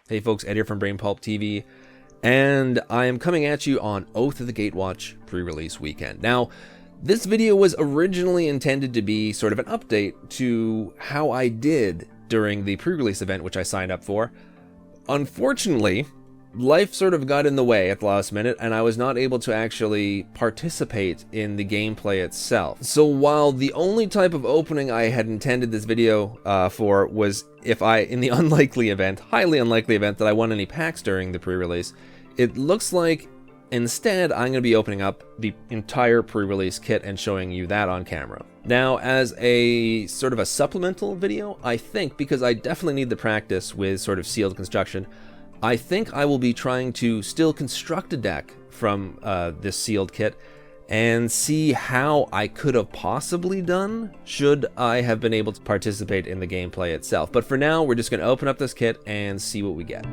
Hey folks, Ed here from Brain Pulp TV, and I am coming at you on Oath of the Gatewatch pre-release weekend. Now, this video was originally intended to be sort of an update to how I did during the pre-release event, which I signed up for. Unfortunately, life sort of got in the way at the last minute, and I was not able to actually participate in the gameplay itself. So while the only type of opening I had intended this video for was if I, in the unlikely event, highly unlikely event that I won any packs during the pre-release, it looks like instead I'm going to be opening up the entire pre-release kit and showing you that on camera. Now, as a sort of a supplemental video, I think, because I definitely need the practice with sort of sealed construction, I think I will be trying to still construct a deck from this sealed kit and see how I could have possibly done should I have been able to participate in the gameplay itself. But for now, we're just going to open up this kit and see what we get.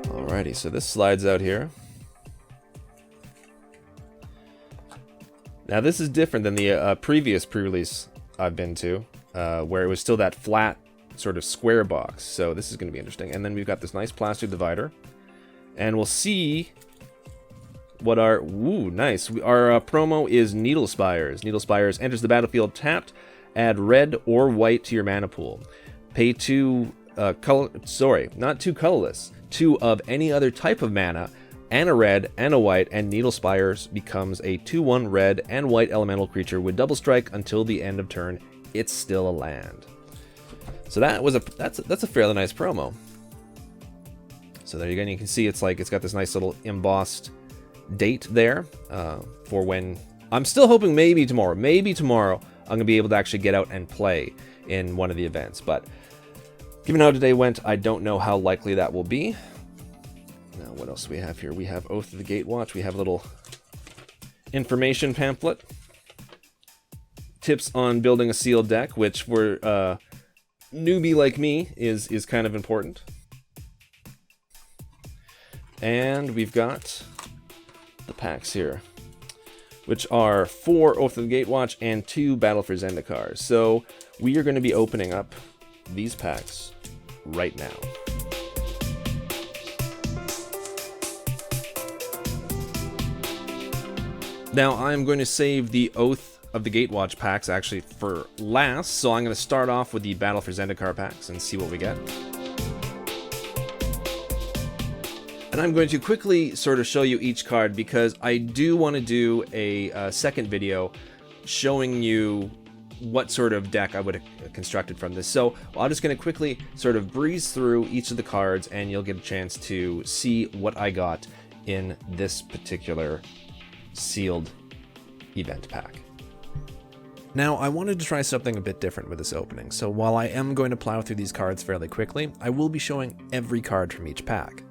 Alrighty, so this slides out here. Now this is different than the previous pre-release I've been to, where it was still that flat sort of square box. So this is going to be interesting. And then we've got this nice plastic divider. And we'll see what our... Ooh, nice. Our promo is Needle Spires. Needle Spires enters the battlefield tapped. Add red or white to your mana pool. Pay two... not two colorless. 2 of any other type of mana. And a red and a white, and Needle Spires becomes a 2/1 red and white elemental creature with double strike until the end of turn. It's still a land. So that was that's a fairly nice promo. So there you go. And you can see it's got this nice little embossed date there for when I'm still hoping maybe tomorrow I'm gonna be able to actually get out and play in one of the events. But given how today went, I don't know how likely that will be. Now, what else do we have here? We have Oath of the Gatewatch. We have a little information pamphlet. Tips on building a sealed deck, which for newbie like me is kind of important. And we've got the packs here, which are 4 Oath of the Gatewatch and 2 Battle for Zendikar. So we are going to be opening up these packs right now. Now I'm going to save the Oath of the Gatewatch packs actually for last, so I'm going to start off with the Battle for Zendikar packs and see what we get. And I'm going to quickly sort of show you each card because I do want to do a second video showing you what sort of deck I would have constructed from this. So I'm just going to quickly sort of breeze through each of the cards and you'll get a chance to see what I got in this particular sealed event pack. Now, I wanted to try something a bit different with this opening, so while I am going to plow through these cards fairly quickly, I will be showing every card from each pack.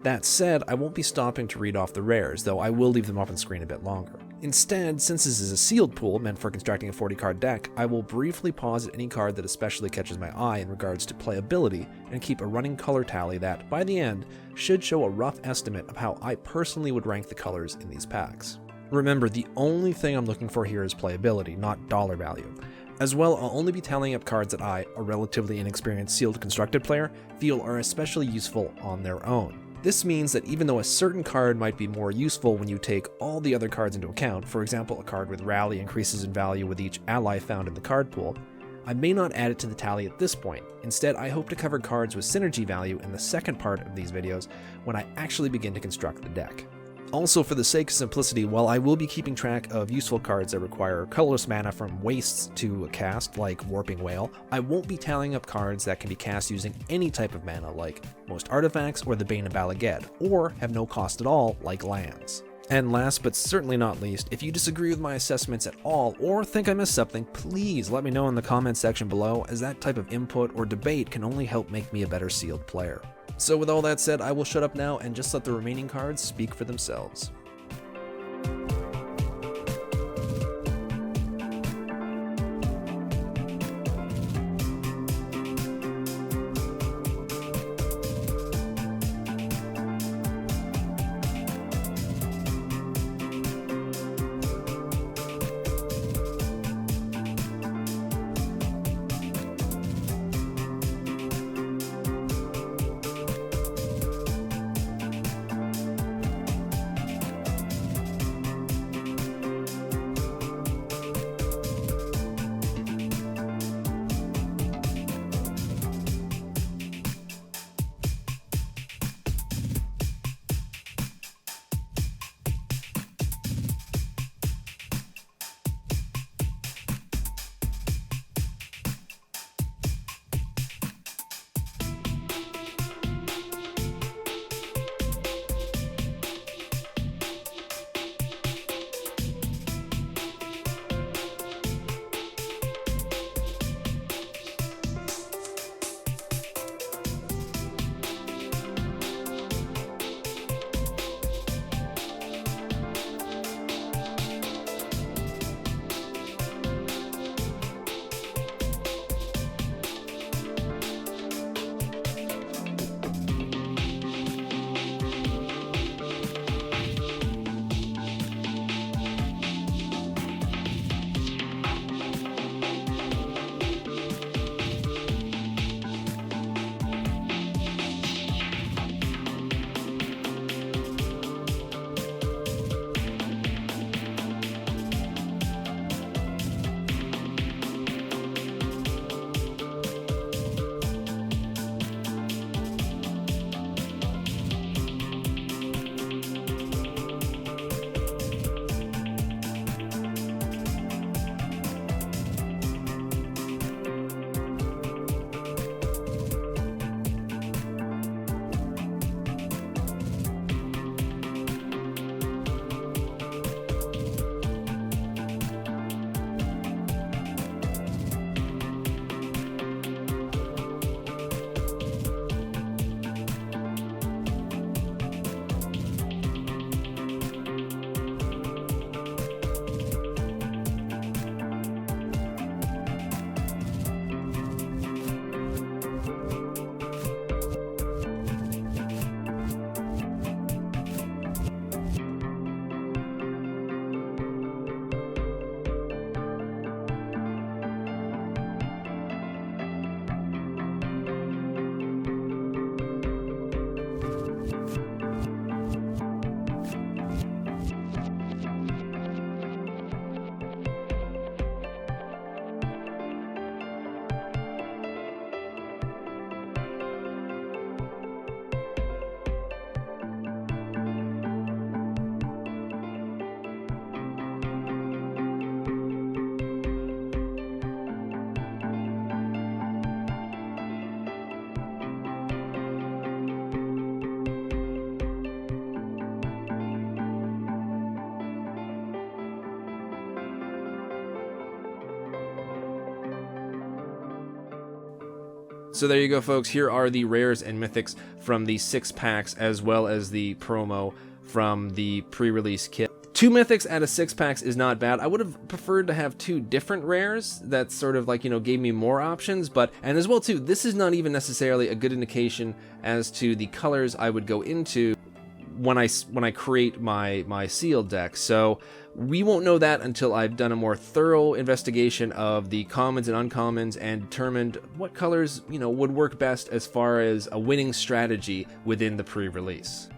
That said, I won't be stopping to read off the rares, though I will leave them up on screen a bit longer. Instead, since this is a sealed pool meant for constructing a 40-card deck, I will briefly pause at any card that especially catches my eye in regards to playability and keep a running color tally that, by the end, should show a rough estimate of how I personally would rank the colors in these packs. Remember, the only thing I'm looking for here is playability, not dollar value. As well, I'll only be tallying up cards that I, a relatively inexperienced sealed constructed player, feel are especially useful on their own. This means that even though a certain card might be more useful when you take all the other cards into account, for example a card with Rally increases in value with each ally found in the card pool, I may not add it to the tally at this point. Instead, I hope to cover cards with synergy value in the second part of these videos when I actually begin to construct the deck. Also, for the sake of simplicity, while I will be keeping track of useful cards that require colorless mana from wastes to a cast, like Warping Whale, I won't be tallying up cards that can be cast using any type of mana, like most artifacts or the Bane of Bala Ged, or have no cost at all, like lands. And last but certainly not least, if you disagree with my assessments at all, or think I missed something, please let me know in the comments section below, as that type of input or debate can only help make me a better sealed player. So with all that said, I will shut up now and just let the remaining cards speak for themselves. So there you go, folks. Here are the rares and mythics from the 6 packs, as well as the promo from the pre-release kit. 2 mythics out of 6 packs is not bad. I would have preferred to have 2 different rares that sort of like, you know, gave me more options, but, and as well too, this is not even necessarily a good indication as to the colors I would go into when I create my sealed deck. So we won't know that until I've done a more thorough investigation of the commons and uncommons and determined what colors, you know, would work best as far as a winning strategy within the pre-release.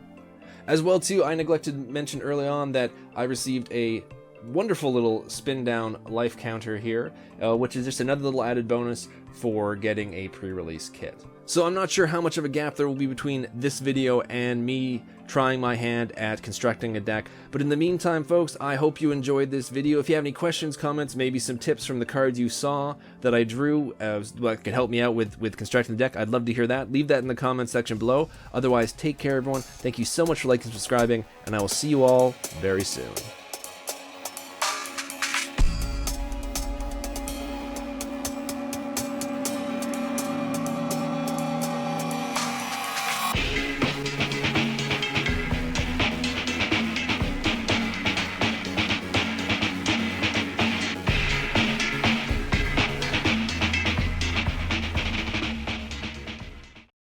As well too, I neglected to mention early on that I received a wonderful little spin down life counter here, which is just another little added bonus for getting a pre-release kit. So I'm not sure how much of a gap there will be between this video and me trying my hand at constructing a deck, but in the meantime, folks, I hope you enjoyed this video. If you have any questions, comments, maybe some tips from the cards you saw that I drew that could help me out with constructing the deck, I'd love to hear that. Leave that in the comments section below. Otherwise, take care, everyone. Thank you so much for liking and subscribing, and I will see you all very soon.